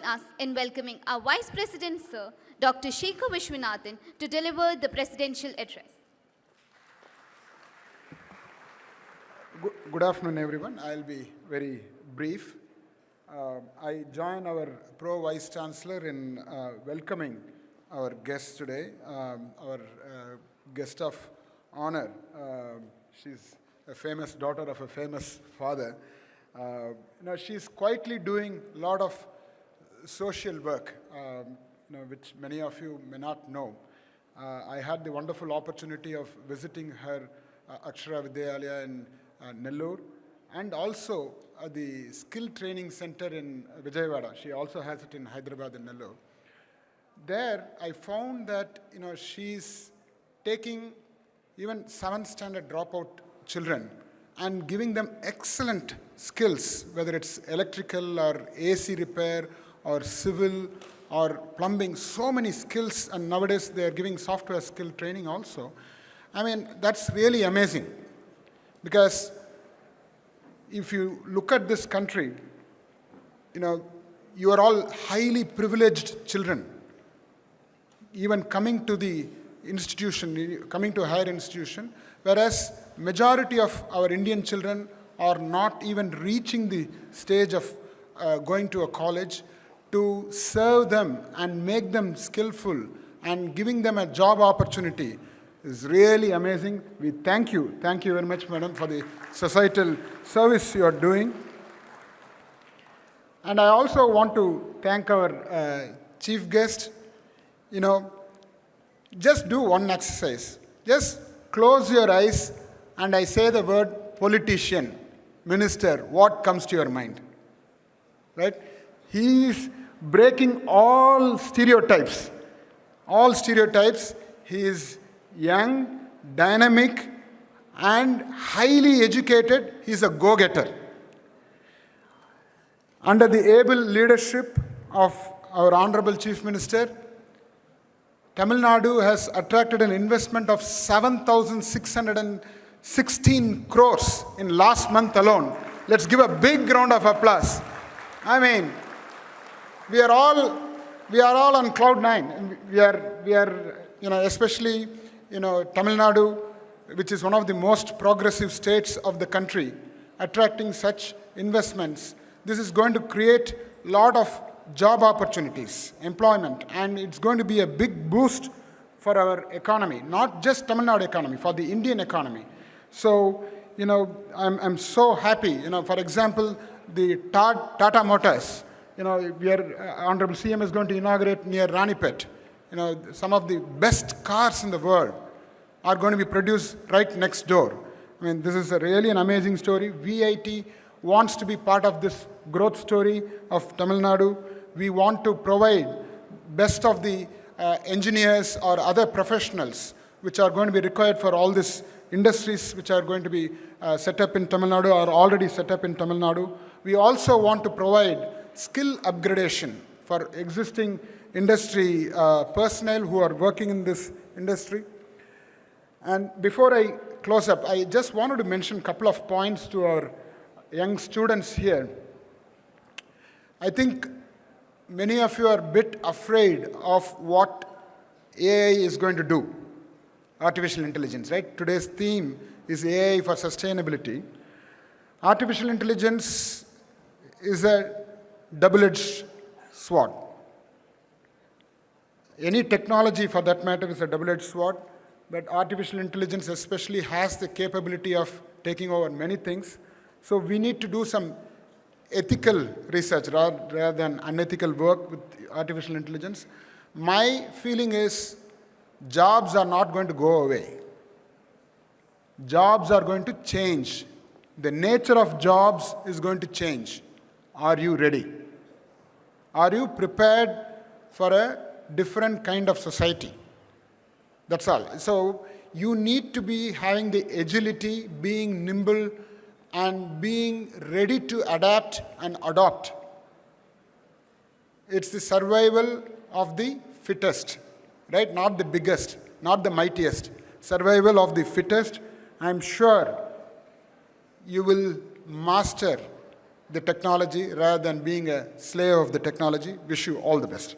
us in welcoming our Vice President, Sir, Dr. Sekar Viswanathan, to deliver the presidential address. Good afternoon, everyone. I'll be very brief. I join our Pro-Vice Chancellor in welcoming our guest today, our guest of honor. She's a famous daughter of a famous father. She's quietly doing a lot of social work, which many of you may not know. I had the wonderful opportunity of visiting her Akshara Vidyalaya in Nellore, and also the skill training center in Vijayawada. She also has it in Hyderabad and Nellore. There, I found that she's taking even 7th standard dropout children and giving them excellent skills, whether it's electrical or AC repair or civil or plumbing, so many skills, and nowadays they're giving software skill training also. I mean, that's really amazing, because if you look at this country, you are all highly privileged children. Even coming to the institution, coming to a higher institution, whereas majority of our Indian children are not even reaching the stage of going to a college. To serve them and make them skillful and giving them a job opportunity is really amazing. We thank you. Thank you very much, madam, for the societal service you are doing. And I also want to thank our chief guest. Just do one exercise. Just close your eyes and I say the word politician, minister, what comes to your mind? Right? He is breaking all stereotypes. All stereotypes. He is young, dynamic, and highly educated. He is a go-getter. Under the able leadership of our Honorable Chief Minister, Tamil Nadu has attracted an investment of 7,616 crores in last month alone. Let's give a big round of applause. I mean, we are all on cloud nine. We are, especially, Tamil Nadu, which is one of the most progressive states of the country, attracting such investments. This is going to create a lot of job opportunities, employment, and it's going to be a big boost for our economy, not just Tamil Nadu economy, for the Indian economy. So, I'm so happy. For example, the Tata Motors, Honorable CM is going to inaugurate near Ranipet. Some of the best cars in the world are going to be produced right next door. I mean, this is really an amazing story. VIT wants to be part of this growth story of Tamil Nadu. We want to provide best of the engineers or other professionals which are going to be required for all these industries which are going to be set up in Tamil Nadu or already set up in Tamil Nadu. We also want to provide skill upgradation for existing industry personnel who are working in this industry. And before I close up, I just wanted to mention a couple of points to our young students here. I think many of you are a bit afraid of what AI is going to do, artificial intelligence, right? Today's theme is AI for sustainability. Artificial intelligence is a double-edged sword. Any technology, for that matter, is a double-edged sword, but artificial intelligence especially has the capability of taking over many things. So we need to do some ethical research rather than unethical work with artificial intelligence. My feeling is jobs are not going to go away. Jobs are going to change. The nature of jobs is going to change. Are you ready? Are you prepared for a different kind of society? That's all. So you need to be having the agility, being nimble, and being ready to adapt and adopt. It's the survival of the fittest, right? Not the biggest, not the mightiest. Survival of the fittest. I'm sure you will master the technology rather than being a slave of the technology. Wish you all the best.